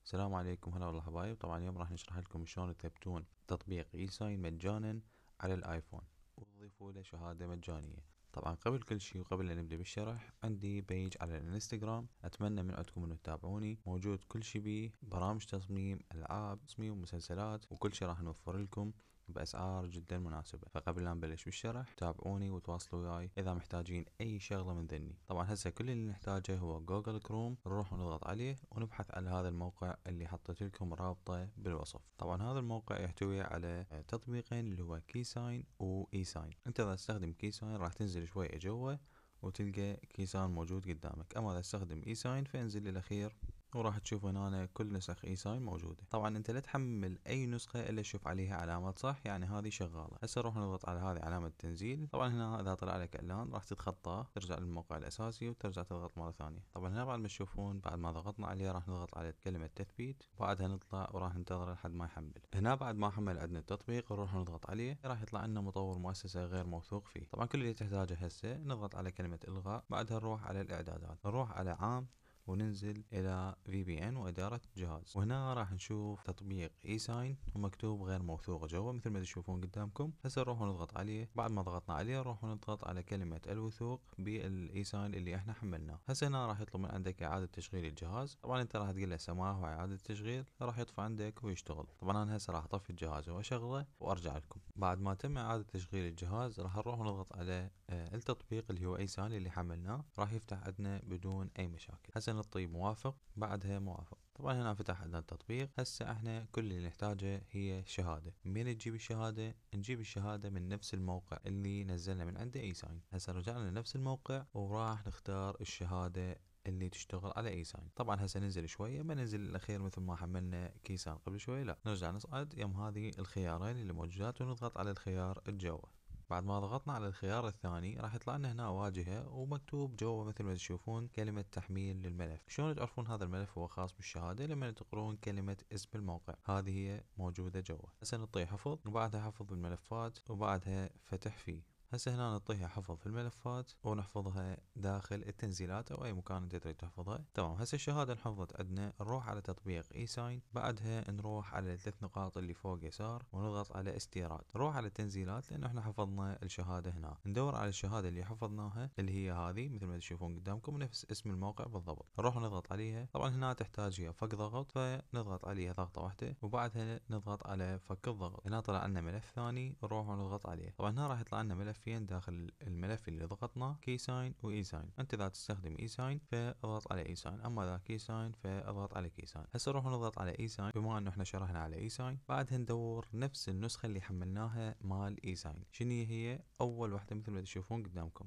السلام عليكم، هلا والله حبايب. طبعا اليوم راح نشرح لكم شلون تثبتون تطبيق اي ساين مجانا على الايفون وتضيفوا له شهادة مجانية. طبعا قبل كل شيء وقبل لا نبدأ بالشرح، عندي بيج على الانستغرام، اتمنى من عندكم انه تتابعوني. موجود كل شيء بيه، برامج تصميم، العاب تصميم، مسلسلات، وكل شيء راح نوفر لكم بأسعار جدا مناسبة. فقبل لا نبلش بالشرح تابعوني وتواصلوا وياي إذا محتاجين أي شغلة من ذني. طبعا هسه كل اللي نحتاجه هو جوجل كروم، نروح ونضغط عليه ونبحث على هذا الموقع اللي حطيت لكم رابطه بالوصف. طبعا هذا الموقع يحتوي على تطبيقين اللي هو كي ساين وإي ساين. أنت إذا تستخدم كي ساين راح تنزل شوية جوا وتلقى كيسان موجود قدامك، اما اذا تستخدم اي ساين فانزل للاخير وراح تشوف هنا كل نسخ اي ساين موجوده. طبعا انت لا تحمل اي نسخه الا تشوف عليها علامات صح، يعني هذه شغاله. هسه نروح نضغط على هذه علامه تنزيل. طبعا هنا اذا طلع لك اعلان راح تتخطاه، ترجع للموقع الاساسي وترجع تضغط مره ثانيه. طبعا هنا بعد ما تشوفون بعد ما ضغطنا عليه راح نضغط على كلمه تثبيت، وبعدها نطلع وراح ننتظر لحد ما يحمل. هنا بعد ما حمل عندنا التطبيق نروح نضغط عليه، راح يطلع لنا مطور مؤسسه غير موثوق فيه. طبعا كل اللي تحتاجه هسه نضغط على كلمه الغاء، بعدها نروح على الاعدادات، نروح على عام وننزل الى VPN وادارة جهاز، وهنا راح نشوف تطبيق اي ساين ومكتوب غير موثوق جوا مثل ما تشوفون قدامكم. هسه نروح نضغط عليه، بعد ما ضغطنا عليه نروح نضغط على كلمة الوثوق بالاي ساين اللي احنا حملناه. هسه هنا راح يطلب من عندك اعادة تشغيل الجهاز. طبعا انت راح تقول له سماح واعادة تشغيل، راح يطفى عندك ويشتغل. طبعا انا هسه راح اطفي الجهاز واشغله وارجع لكم. بعد ما تم اعادة تشغيل الجهاز راح نروح نضغط على التطبيق اللي هو اي ساين اللي حملناه، راح يفتح عندنا بدون اي مشاكل. هسه نطيب موافق، بعدها موافق. طبعا هنا فتح عندنا التطبيق. هسه احنا كل اللي نحتاجه هي شهادة. من تجيب الشهادة؟ نجيب الشهادة من نفس الموقع اللي نزلنا من عنده اي ساين. هسه رجعنا لنفس الموقع وراح نختار الشهادة اللي تشتغل على اي ساين. طبعا هسه ننزل شويه، ما ننزل الاخير مثل ما حملنا كيسان قبل شويه، لا نرجع نصعد يم هذه الخيارين اللي موجودات ونضغط على الخيار الجوا. بعد ما ضغطنا على الخيار الثاني راح يطلع لنا هنا واجهة ومكتوب جوا مثل ما تشوفون كلمة تحميل للملف. شلون تعرفون هذا الملف هو خاص بالشهادة؟ لما تقرون كلمة اسم الموقع، هذه هي موجودة جوا. هسه نعطيه حفظ وبعدها حفظ الملفات وبعدها فتح فيه. هسه هنا نعطيها حفظ في الملفات ونحفظها داخل التنزيلات او اي مكان انت تريد تحفظها. تمام. هسه الشهاده انحفظت عندنا، نروح على تطبيق اي ساين، بعدها نروح على الثلاث نقاط اللي فوق يسار ونضغط على استيراد. نروح على التنزيلات لانه احنا حفظنا الشهاده هنا، ندور على الشهاده اللي حفظناها اللي هي هذه مثل ما تشوفون قدامكم نفس اسم الموقع بالضبط. نروح نضغط عليها. طبعا هنا تحتاج هي فك ضغط، فنضغط عليها ضغطه واحده وبعدها نضغط على فك الضغط. هنا طلع لنا ملف ثاني نروح ونضغط عليه. طبعا هنا راح يطلع لنا ملفين داخل الملف اللي ضغطناه، كي ساين واي ساين. انت اذا تستخدم اي ساين فاضغط على اي ساين، اما اذا كي ساين فاضغط على كي ساين. هسه نروح نضغط على اي ساين، بما انه احنا شرحنا على اي ساين بعدها ندور نفس النسخه اللي حملناها مال اي ساين. شنو هي؟ اول واحده مثل ما تشوفون قدامكم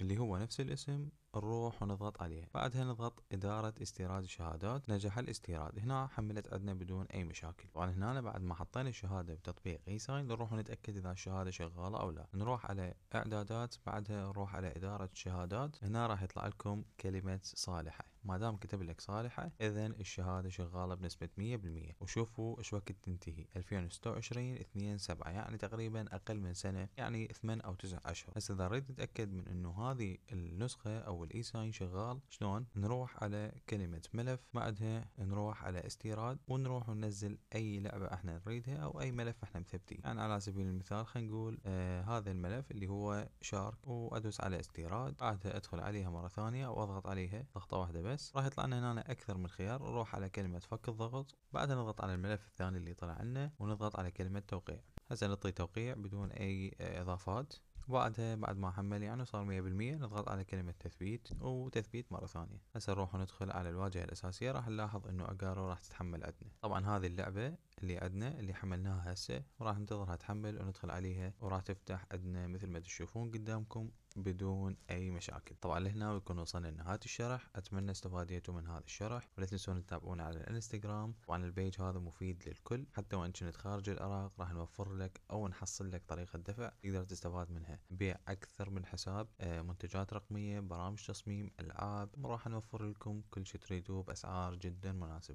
اللي هو نفس الاسم، نروح ونضغط عليه. بعدها نضغط إدارة استيراد الشهادات. نجح الاستيراد. هنا حملت عندنا بدون أي مشاكل. طبعا هنا بعد ما حطينا الشهادة بتطبيق اي ساين نروح نتأكد إذا الشهادة شغالة أو لا. نروح على إعدادات، بعدها نروح على إدارة الشهادات. هنا راح يطلع لكم كلمة صالحة. ما دام كتب لك صالحة إذن الشهادة شغالة بنسبة 100%. وشوفوا إيش وقت تنتهي، 2026 2/7، يعني تقريبا أقل من سنة، يعني 8 أو 9 أشهر. هسه إذا نريد نتأكد من إنه هذه النسخة أو الاي ساين شغال، شلون؟ نروح على كلمة ملف، بعدها نروح على استيراد ونروح ننزل اي لعبة احنا نريدها او اي ملف احنا مثبتيه. يعني على سبيل المثال خلينا نقول هذا الملف اللي هو شارك، وادوس على استيراد، بعدها ادخل عليها مرة ثانية او اضغط عليها ضغطة واحدة بس، راح يطلع لنا هنا اكثر من خيار. نروح على كلمة فك الضغط، بعدها نضغط على الملف الثاني اللي طلع لنا ونضغط على كلمة توقيع. هسه نعطي توقيع بدون اي اضافات. وبعدها بعد ما حمل يعني صار 100% نضغط على كلمة تثبيت وتثبيت مرة ثانية. هسه نروح ندخل على الواجهة الأساسية، راح نلاحظ إنه أجارو راح تتحمل عندنا. طبعا هذه اللعبة اللي عندنا اللي حملناها هسه وراح ننتظرها تحمل وندخل عليها وراح تفتح عندنا مثل ما تشوفون قدامكم بدون اي مشاكل. طبعا لهنا بكون وصلنا لنهاية الشرح. اتمنى استفاديتوا من هذا الشرح، ولا تنسون تتابعونا على الانستغرام. طبعا البيج هذا مفيد للكل، حتى وان كنت خارج العراق راح نوفر لك او نحصل لك طريقة دفع تقدر تستفاد منها، بيع اكثر من حساب، منتجات رقمية، برامج تصميم، العاب، راح نوفر لكم كل شيء تريدوه باسعار جدا مناسبة.